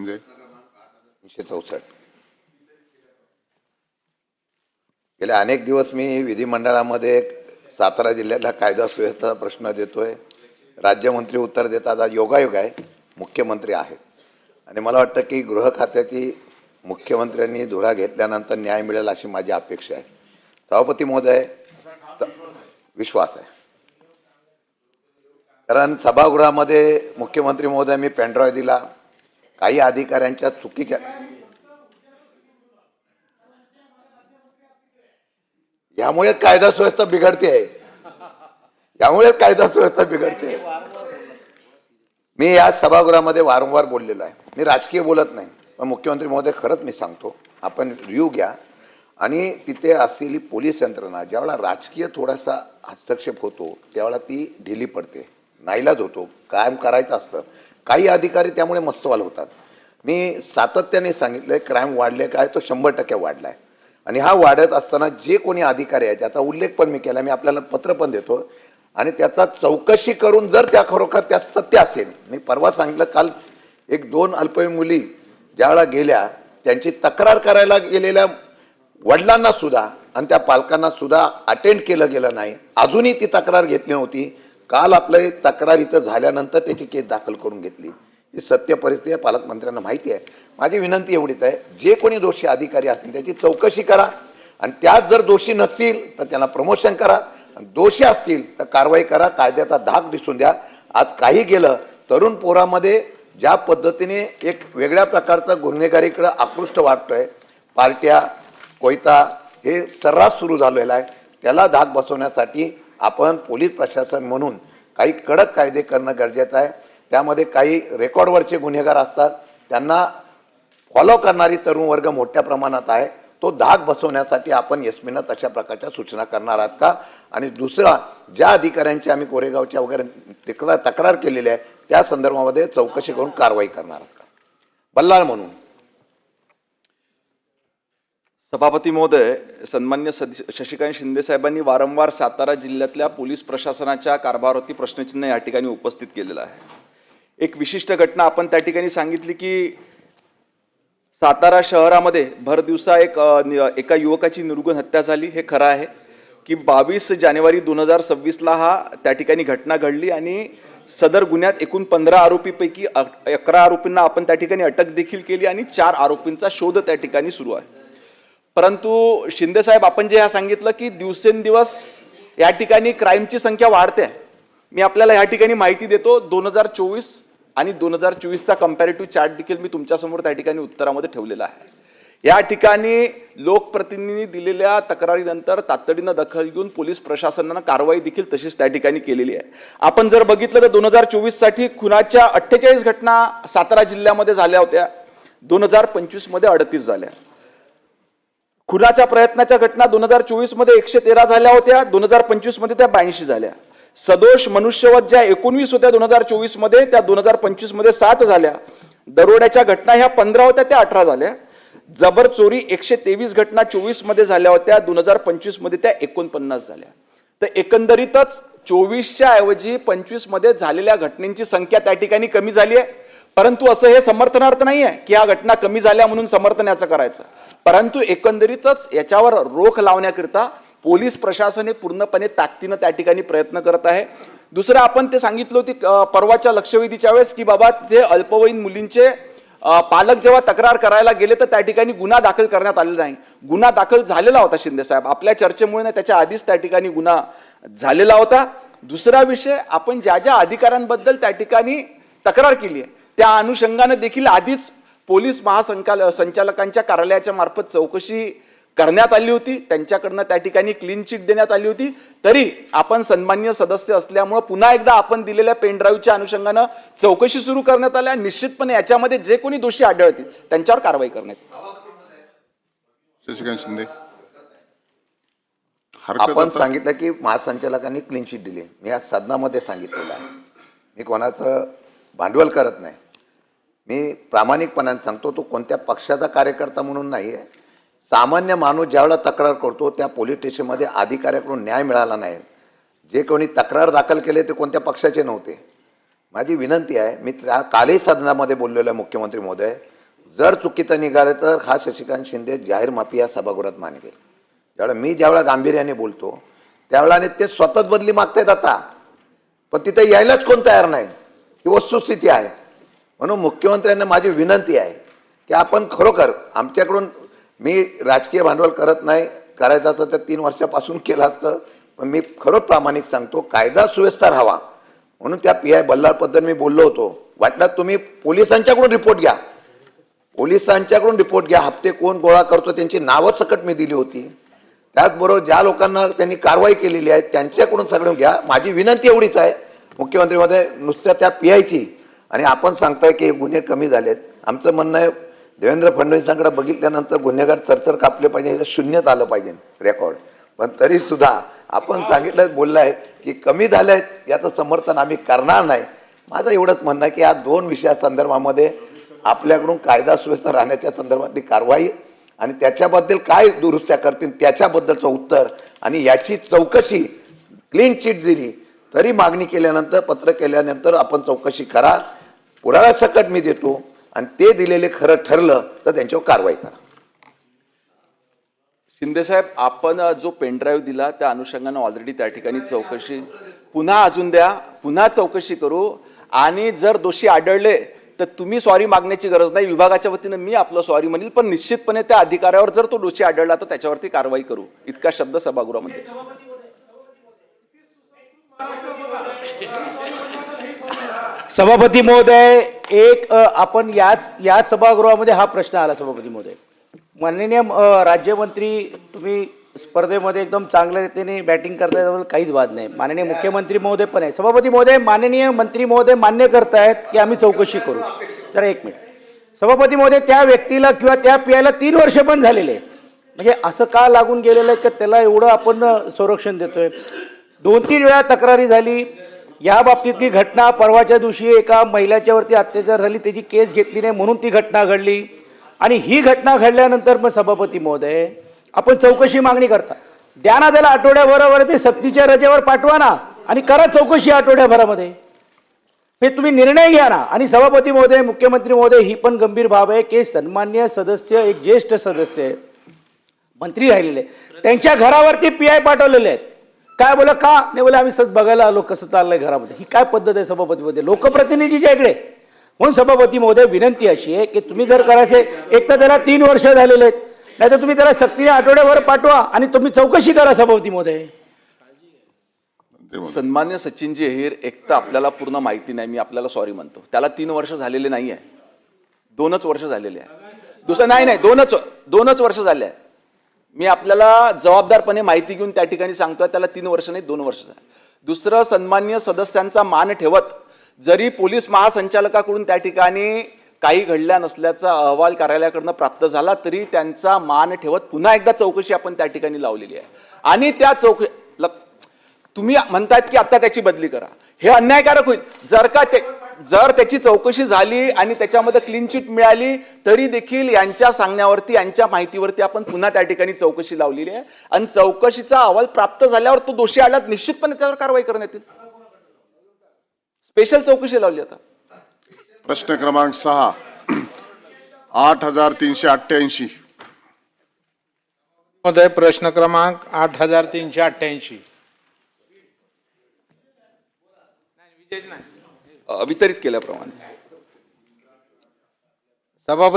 शिंदे. 364. गेले अनेक दिवस मी विधिमंडळामध्ये सातारा जिल्ह्यातला कायदा सुव्यवस्था प्रश्न देतोय. राज्यमंत्री उत्तर देतात. आज योगायोग आहे, मुख्यमंत्री आहेत आणि मला वाटतं की गृह खात्याची मुख्यमंत्र्यांनी धुरा घेतल्यानंतर न्याय मिळेल अशी माझी अपेक्षा आहे. सभापती महोदय, विश्वास आहे, कारण सभागृहामध्ये मुख्यमंत्री महोदय मी पेनड्राईव्ह दिला. काही अधिकाऱ्यांच्या चुकीच्या यामुळे कायदा सुव्यवस्था बिघडते आहे. यामुळे कायदा सुव्यवस्था बिघडते. मी या सभागृहामध्ये वारंवार बोललेलो आहे. मी राजकीय बोलत नाही, पण मुख्यमंत्री महोदय खरंच मी सांगतो, आपण रिव्ह्यू घ्या आणि तिथे असलेली पोलीस यंत्रणा ज्यावेळेला राजकीय थोडासा हस्तक्षेप होतो त्यावेळेला ती ढिली पडते, नाईलाज होतो, कायम करायचं असतं. काही अधिकारी त्यामुळे मस्तवाल होतात. मी सातत्याने सांगितलंय क्राईम वाढले काय, तो 100% वाढलाय आणि हा वाढत असताना जे कोणी अधिकारी आहेत त्याचा उल्लेख पण मी केला, मी आपल्याला पत्र पण देतो आणि त्याचा चौकशी करून जर त्या खरोखर त्या सत्य असेल. मी परवा सांगितलं, काल 1-2 अल्पवयीन मुली ज्यावेळेला गेल्या त्यांची तक्रार करायला गेलेल्या वडिलांना सुद्धा आणि त्या पालकांना सुद्धा अटेंड केलं गेलं नाही, अजूनही ती तक्रार घेतली नव्हती. काल आपलं तक्रार इथं झाल्यानंतर त्याची केस दाखल करून घेतली. ही सत्य परिस्थिती आहे, पालकमंत्र्यांना माहिती आहे. माझी विनंती एवढीच आहे, जे कोणी दोषी अधिकारी असतील त्याची चौकशी करा आणि त्यात जर दोषी नसतील तर त्यांना प्रमोशन करा, दोषी असतील तर कारवाई करा, कायद्याचा धाक दिसून द्या. आज काही गेलं, तरुण पोरामध्ये ज्या पद्धतीने एक वेगळ्या प्रकारचा गुन्हेगारीकडे आकृष्ट वाटतोय, पार्ट्या कोयता हे सर्रास सुरू झालेला आहे. त्याला धाक बसवण्यासाठी आपण पोलीस प्रशासन म्हणून काही कडक कायदे करणं गरजेचं आहे. त्यामध्ये काही रेकॉर्डवरचे गुन्हेगार असतात, त्यांना फॉलो करणारी तरुण वर्ग मोठ्या प्रमाणात आहे. तो धाक बसवण्यासाठी आपण एसपीनं तशा प्रकारच्या सूचना करणार आहात का? आणि दुसरा, ज्या अधिकाऱ्यांची आम्ही कोरेगावच्या वगैरे तक्रार केलेली आहे त्या संदर्भामध्ये चौकशी करून कारवाई करणार आहात का? बल्लाळ म्हणून. सभापती महोदय, सन्मान्य शशिकांत शिंदे साहेबांनी वारंवार सातारा जिल्ह्यातल्या पोलीस प्रशासनाच्या कारभारावरती प्रश्नचिन्ह या ठिकाणी उपस्थित केलेलं आहे. एक विशिष्ट घटना आपण त्या ठिकाणी सांगितली की सातारा शहरामध्ये भर दिवसा एका युवकाची निर्गुण हत्या झाली. हे खरं आहे की 22 जानेवारी 2026ला त्या ठिकाणी घटना घडली आणि सदर गुन्ह्यात एकूण 15 आरोपीपैकी 11 आरोपींना आपण त्या ठिकाणी अटक देखील केली आणि 4 आरोपींचा शोध त्या ठिकाणी सुरू आहे. परंतु शिंदे साहेब, आपण जे सांगितलं की दिवसेंदिवस या ठिकाणी क्राईमची संख्या वाढते. मी आपल्याला या ठिकाणी माहिती देतो. 2024 आणि 2024चा कंपॅरेटिव्ह चार्ट देखील मी तुमच्यासमोर त्या ठिकाणी उत्तरामध्ये ठेवलेला आहे. या ठिकाणी लोकप्रतिनिधींनी दिलेल्या तक्रारीनंतर तातडीनं दखल घेऊन पोलीस प्रशासनानं कारवाई देखील तशीच त्या ठिकाणी केलेली आहे. आपण जर बघितलं तर 2024 साठी खुनाच्या 48 घटना सातारा जिल्ह्यामध्ये झाल्या होत्या. 2025 मध्ये 38 झाल्या. खुनाच्या प्रयत्नाच्या घटना 2024 मध्ये 113 झाल्या होत्या, 2025 मध्ये त्या 82 झाल्या. सदोष मनुष्यवध ज्या 19 होत्या 2024 मध्ये, त्या 2025 मध्ये 7 झाल्या. दरोड्याच्या घटना ह्या 15 होत्या, त्या 18 झाल्या. जबर चोरी 123 घटना 24 मध्ये झाल्या होत्या, 2025 मध्ये त्या 49 झाल्या. तर एकंदरीतच 24च्या ऐवजी 25 मध्ये झालेल्या घटनांची संख्या त्या ठिकाणी कमी झाली आहे. परंतु असं हे समर्थनार्थ नाही आहे की या घटना कमी झाल्या म्हणून समर्थन याचं करायचं. परंतु एकंदरीतच याच्यावर रोख लावण्याकरिता पोलीस प्रशासन हे पूर्णपणे ताकदीनं त्या ठिकाणी प्रयत्न करत आहे. दुसरं, आपण ते सांगितलं होती परवाच्या लक्षवेधीच्या वेळेस की बाबा ते अल्पवयीन मुलींचे पालक जेव्हा तक्रार करायला गेले तर त्या ठिकाणी गुन्हा दाखल करण्यात आलेला नाही. गुन्हा दाखल झालेला होता शिंदे साहेब, आपल्या चर्चेमुळे त्याच्या आधीच त्या ठिकाणी गुन्हा झालेला होता. दुसरा विषय, आपण ज्या ज्या अधिकाऱ्यांबद्दल त्या ठिकाणी तक्रार केली आहे त्या अनुषंगाने देखील आधीच पोलीस महासंचालकांच्या कार्यालयाच्या मार्फत चौकशी करण्यात आली होती. त्यांच्याकडनं त्या ठिकाणी क्लीन चिट देण्यात आली होती. तरी आपण सन्माननीय सदस्य असल्यामुळे पुन्हा एकदा आपण दिलेल्या पेन ड्राईव्हच्या अनुषंगानं चौकशी सुरू करण्यात आल्या. निश्चितपणे याच्यामध्ये जे कोणी दोषी आढळतील त्यांच्यावर कारवाई करण्यात. शशिकांत शिंदे. आपण सांगितलं की महासंचालकांनी क्लीन चिट दिली. मी या सदनामध्ये सांगितलेलं आहे. मी कोणाचं भांडवल करत नाही. मी प्रामाणिकपणाने सांगतो, तो कोणत्या पक्षाचा कार्यकर्ता म्हणून नाही आहे. सामान्य माणूस ज्यावेळेला तक्रार करतो त्या पोलीस स्टेशनमध्ये अधिकाऱ्याकडून न्याय मिळाला नाही. जे कोणी तक्रार दाखल केले ते कोणत्या पक्षाचे नव्हते. माझी विनंती आहे, मी कालही सदनामध्ये बोललेलो आहे मुख्यमंत्री महोदय, जर चुकीचं निघालं तर हा शशिकांत शिंदे जाहीर माफी या सभागृहात मानेल. ज्यावेळेला गांभीर्याने बोलतो त्यावेळेला ते स्वतःच बदली मागतायत आता, पण तिथे यायलाच कोण तयार नाही. ही वस्तुस्थिती आहे. म्हणून मुख्यमंत्र्यांना माझी विनंती आहे की आपण खरोखर आमच्याकडून, मी राजकीय भांडवल करत नाही, करायचं असतं तर 3 वर्षापासून केलं असतं, पण मी खरंच प्रामाणिक सांगतो, कायदा सुव्यवस्था राहावा म्हणून त्या PI बल्लाळबद्दल मी बोललो होतो. वाटलं तुम्ही पोलिसांच्याकडून रिपोर्ट घ्या, पोलिसांच्याकडून रिपोर्ट घ्या, हप्ते कोण गोळा करतो त्यांची नावं सकट मी दिली होती. त्याचबरोबर ज्या लोकांना त्यांनी कारवाई केलेली आहे त्यांच्याकडून सगळं घ्या. माझी विनंती एवढीच आहे मुख्यमंत्रीमध्ये, नुसत्या त्या PIची, आणि आपण सांगताय की गुन्हे कमी झालेत. आमचं म्हणणं आहे देवेंद्र फडणवीसांकडे बघितल्यानंतर गुन्हेगार चरचर कापले पाहिजे, हे शून्यात आलं पाहिजे रेकॉर्ड. पण तरी सुद्धा आपण सांगितलं, बोललं आहे की कमी झाले आहेत, याचं समर्थन आम्ही करणार नाही. माझं एवढंच म्हणणं आहे की या 2 विषयासंदर्भामध्ये आपल्याकडून कायदा सुव्यवस्था राहण्याच्या संदर्भातली कारवाई आणि त्याच्याबद्दल काय दुरुस्त्या करतील त्याच्याबद्दलचं उत्तर, आणि याची चौकशी क्लीन चिट दिली तरी मागणी केल्यानंतर, पत्र केल्यानंतर आपण चौकशी करा, पुराव्यासकट मी देतो, आणि ते दिलेले खरं ठरलं तर त्यांच्यावर कारवाई करा. शिंदेसाहेब, आपण जो पेनड्राईव्ह दिला त्या अनुषंगानं ऑलरेडी त्या ठिकाणी चौकशी पुन्हा अजून द्या, पुन्हा चौकशी करू, आणि जर दोषी आढळले तर तुम्ही सॉरी मागण्याची गरज नाही, विभागाच्या वतीनं मी आपलं सॉरी म्हणेल, पण निश्चितपणे त्या अधिकाऱ्यावर जर तो दोषी आढळला तर त्याच्यावरती कारवाई करू. इतका शब्द सभागृहामध्ये. सभापती महोदय, आपण याच सभागृहामध्ये हा प्रश्न आला. सभापती महोदय, माननीय राज्यमंत्री, तुम्ही स्पर्धेमध्ये एकदम चांगल्या रीतीने बॅटिंग करताय, त्याबद्दल काहीच वाद नाही. माननीय मुख्यमंत्री महोदय पण आहे. सभापती महोदय, माननीय मंत्री महोदय मान्य करतायत की आम्ही चौकशी करू. जरा एक मिनिट. सभापती महोदय, त्या व्यक्तीला किंवा त्या PIला 3 वर्ष पण झालेले आहे, म्हणजे असं का लागून गेलेलं आहे की त्याला एवढं आपण संरक्षण देतोय? 2-3 वेळा तक्रारी झाली. या बाबतीतली घटना परवाच्या दिवशी एका महिलेच्या वरती अत्याचार झाली, त्याची केस घेतली नाही म्हणून ती घटना घडली, आणि ही घटना घडल्यानंतर मग सभापती महोदय आपण चौकशी मागणी करता, द्या ना त्याला आठवड्याभरावर, ते सक्तीच्या रजेवर पाठवा ना आणि करा चौकशी आठवड्याभरामध्ये. हे तुम्ही निर्णय घ्या ना. आणि सभापती महोदय, मुख्यमंत्री महोदय, ही पण गंभीर बाब आहे की सन्मान्य सदस्य, एक ज्येष्ठ सदस्य मंत्री राहिलेले, त्यांच्या घरावरती PI पाठवलेले आहेत. काय बोला का नाही? बोला आम्ही सत बघायला आलो कसं चाललंय घरामध्ये. ही काय पद्धत आहे सभापती महोदय, लोकप्रतिनिधीच्या इकडे? म्हणून सभापती महोदय विनंती अशी आहे की तुम्ही जर करायचे, एक तर त्याला 3 वर्ष झालेले आहेत, नाही तर तुम्ही त्याला सक्तीने आठवड्याभर पाठवा आणि तुम्ही चौकशी करा. सभापती महोदय, सन्मान्य सचिनजी अहिर, एक तर आपल्याला पूर्ण माहिती नाही, मी आपल्याला सॉरी म्हणतो. त्याला 3 वर्ष झालेले नाही आहे, 2च वर्ष झालेले आहे. दुसरं नाही, 2च वर्ष झाले आहे. मी आपल्याला जबाबदारपणे माहिती घेऊन त्या ठिकाणी सांगतोय, त्याला 3 वर्ष नाही 2 वर्ष झाले. दुसरं, सन्मान्य सदस्यांचा मान ठेवत, जरी पोलीस महासंचालकाकडून त्या ठिकाणी काही घडल्या नसल्याचा अहवाल कार्यालयाकडनं प्राप्त झाला तरी त्यांचा मान ठेवत पुन्हा एकदा चौकशी आपण त्या ठिकाणी लावलेली आहे. आणि त्या तुम्ही म्हणतायत की आता त्याची बदली करा, हे अन्यायकारक होईल. जर त्याची चौकशी झाली आणि त्याच्यामध्ये क्लीन चिट मिळाली तरी देखील यांच्या सांगण्यावरती, यांच्या माहितीवरती आपण पुन्हा त्या ठिकाणी चौकशी लावलेली आहे, आणि चौकशीचा अहवाल प्राप्त झाल्यावर तो दोषी आढळला निश्चितपणे त्यावर कारवाई करण्यात येईल. स्पेशल चौकशी लावली. आता प्रश्न क्रमांक 6, 8388. महोदय, प्रश्न क्रमांक 8388. वितरित केल्याप्रमाणे सभापती